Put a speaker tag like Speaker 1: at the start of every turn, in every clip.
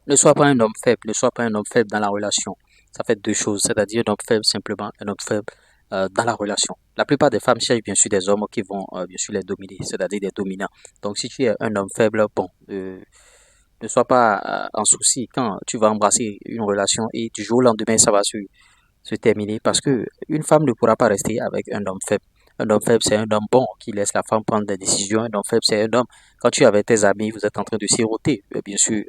Speaker 1: Ne sois pas un homme faible, ne sois pas un homme faible dans la relation. Ça fait deux choses, c'est-à-dire un homme faible simplement, un homme faible dans la relation. La plupart des femmes cherchent bien sûr des hommes qui vont bien sûr les dominer, c'est-à-dire des dominants. Donc si tu es un homme faible, bon, ne sois pas en souci quand tu vas embrasser une relation et du jour au lendemain ça va se terminer parce que une femme ne pourra pas rester avec un homme faible. Un homme faible, c'est un homme bon qui laisse la femme prendre des décisions. Un homme faible, c'est un homme. Quand tu es avec tes amis, vous êtes en train de siroter, bien sûr,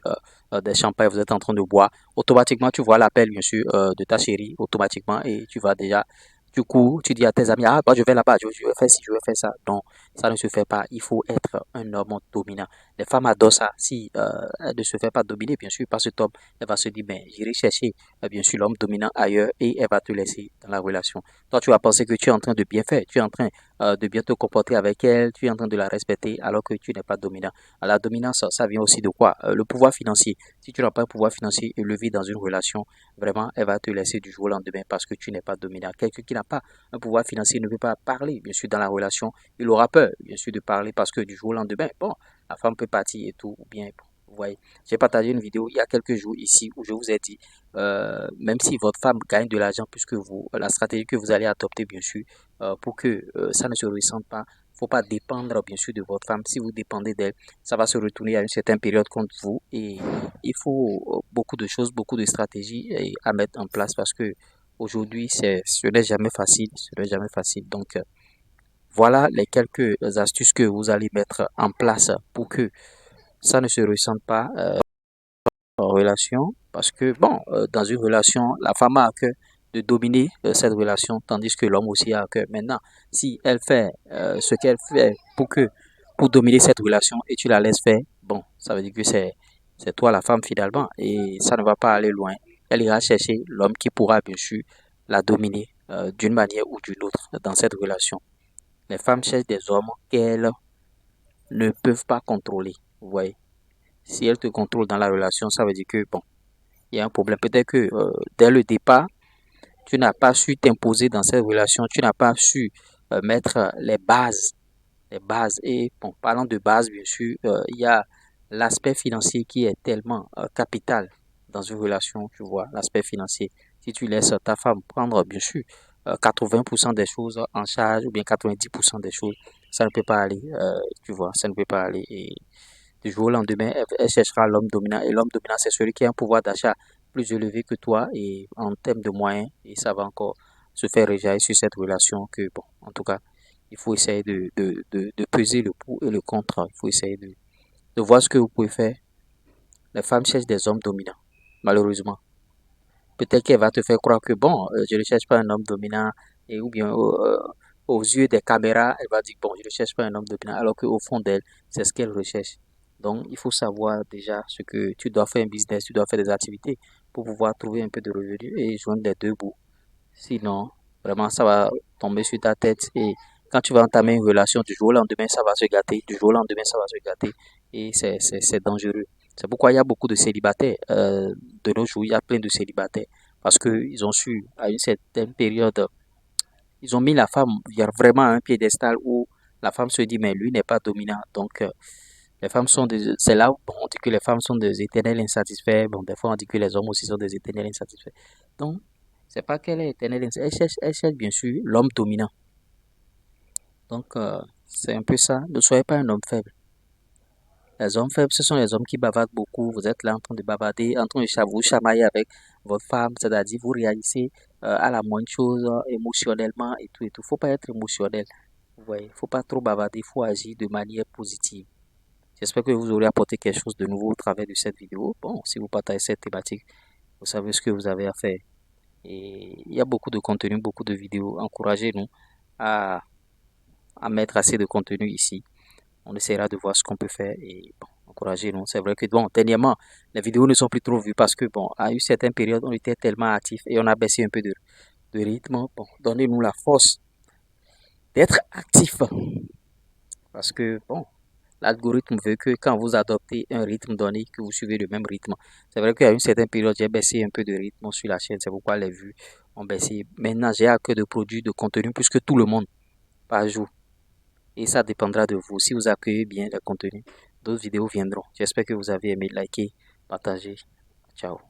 Speaker 1: des champagnes, vous êtes en train de boire. Automatiquement, tu vois l'appel, bien sûr, de ta chérie, automatiquement, et tu vas déjà, du coup, tu dis à tes amis, ah, bah, je vais là-bas, je vais faire ci, je vais faire ça. Non, ça ne se fait pas. Il faut être un homme dominant. Les femmes adorent ça. Si elle ne se fait pas dominer, bien sûr, par cet homme, elle va se dire, ben, j'irai chercher bien sûr l'homme dominant ailleurs et elle va te laisser dans la relation. Toi, tu vas penser que tu es en train de bien faire, tu es en train de bien te comporter avec elle, tu es en train de la respecter alors que tu n'es pas dominant. Alors, la dominance, ça vient aussi de quoi? Le pouvoir financier. Si tu n'as pas un pouvoir financier élevé dans une relation, vraiment, elle va te laisser du jour au lendemain parce que tu n'es pas dominant. Quelqu'un qui n'a pas un pouvoir financier ne peut pas parler, bien sûr, dans la relation. Il aura peur, bien sûr, de parler parce que du jour au lendemain, bon, la femme peut partir et tout, ou bien, bon, vous voyez. J'ai partagé une vidéo il y a quelques jours ici où je vous ai dit même si votre femme gagne de l'argent plus que vous, la stratégie que vous allez adopter, bien sûr, pour que ça ne se ressente pas, faut pas dépendre, bien sûr, de votre femme. Si vous dépendez d'elle, ça va se retourner à une certaine période contre vous et il faut beaucoup de choses, beaucoup de stratégies à mettre en place parce que aujourd'hui, ce n'est jamais facile, ce n'est jamais facile. Donc, voilà les quelques astuces que vous allez mettre en place pour que ça ne se ressente pas relation parce que, bon, dans une relation, la femme a à cœur de dominer cette relation, tandis que l'homme aussi a à cœur. Maintenant, si elle fait ce qu'elle fait pour dominer cette relation et tu la laisses faire, bon, ça veut dire que c'est toi la femme finalement et ça ne va pas aller loin. Elle ira chercher l'homme qui pourra bien sûr la dominer d'une manière ou d'une autre dans cette relation. Les femmes cherchent des hommes qu'elles ne peuvent pas contrôler. Vous voyez, si elles te contrôlent dans la relation, ça veut dire que, bon, il y a un problème. Peut-être que dès le départ, tu n'as pas su t'imposer dans cette relation, tu n'as pas su mettre les bases. Les bases. Et bon, parlant de bases, bien sûr, il y a l'aspect financier qui est tellement capital dans une relation, tu vois, l'aspect financier. Si tu laisses ta femme prendre, bien sûr, 80% des choses en charge ou bien 90% des choses, ça ne peut pas aller, tu vois, ça ne peut pas aller. Et du jour au lendemain, elle cherchera l'homme dominant. Et l'homme dominant, c'est celui qui a un pouvoir d'achat plus élevé que toi et en termes de moyens. Et ça va encore se faire réjaillir sur cette relation que, bon, en tout cas, il faut essayer de peser le pour et le contre. Il faut essayer de voir ce que vous pouvez faire. Les femmes cherchent des hommes dominants, malheureusement. Peut-être qu'elle va te faire croire que, bon, je ne cherche pas un homme dominant. Et, ou bien, aux yeux des caméras, elle va dire, bon, je ne cherche pas un homme dominant. Alors qu'au fond d'elle, c'est ce qu'elle recherche. Donc, il faut savoir déjà ce que tu dois faire un business, tu dois faire des activités pour pouvoir trouver un peu de revenus et joindre les deux bouts. Sinon, vraiment, ça va tomber sur ta tête. Et quand tu vas entamer une relation, du jour au lendemain, ça va se gâter. Du jour au lendemain, ça va se gâter. Et c'est dangereux. C'est pourquoi il y a beaucoup de célibataires. De nos jours, il y a plein de célibataires. Parce qu'ils ont su, à une certaine période, ils ont mis la femme vraiment à un piédestal où la femme se dit, mais lui n'est pas dominant. Donc, les femmes sont des... C'est là où bon, on dit que les femmes sont des éternels insatisfaits. Bon, des fois, on dit que les hommes aussi sont des éternels insatisfaits. Donc, c'est pas qu'elle est éternelle insatisfaite. Elle cherche bien sûr l'homme dominant. Donc, c'est un peu ça. Ne soyez pas un homme faible. Les hommes faibles, ce sont les hommes qui bavardent beaucoup. Vous êtes là en train de bavarder, en train de vous chamailler avec votre femme. C'est-à-dire, vous réagissez à la moindre chose émotionnellement et tout et tout. Faut pas être émotionnel. Vous voyez, faut pas trop bavarder. Il faut agir de manière positive. J'espère que vous aurez apporté quelque chose de nouveau au travers de cette vidéo. Bon, si vous partagez cette thématique, vous savez ce que vous avez à faire. Et il y a beaucoup de contenu, beaucoup de vidéos. Encouragez-nous à, à mettre assez de contenu ici. On essaiera de voir ce qu'on peut faire et bon, encouragez-nous. C'est vrai que bon, dernièrement, les vidéos ne sont plus trop vues parce que bon, à une certaine période, on était tellement actifs et on a baissé un peu de rythme. Bon, donnez-nous la force d'être actifs parce que bon, l'algorithme veut que quand vous adoptez un rythme donné, que vous suivez le même rythme. C'est vrai qu'à une certaine période, j'ai baissé un peu de rythme sur la chaîne. C'est pourquoi les vues ont baissé. Maintenant, j'ai à cœur de produire de contenu plus que tout le monde par jour. Et ça dépendra de vous. Si vous accueillez bien le contenu, d'autres vidéos viendront. J'espère que vous avez aimé liker, partager. Ciao.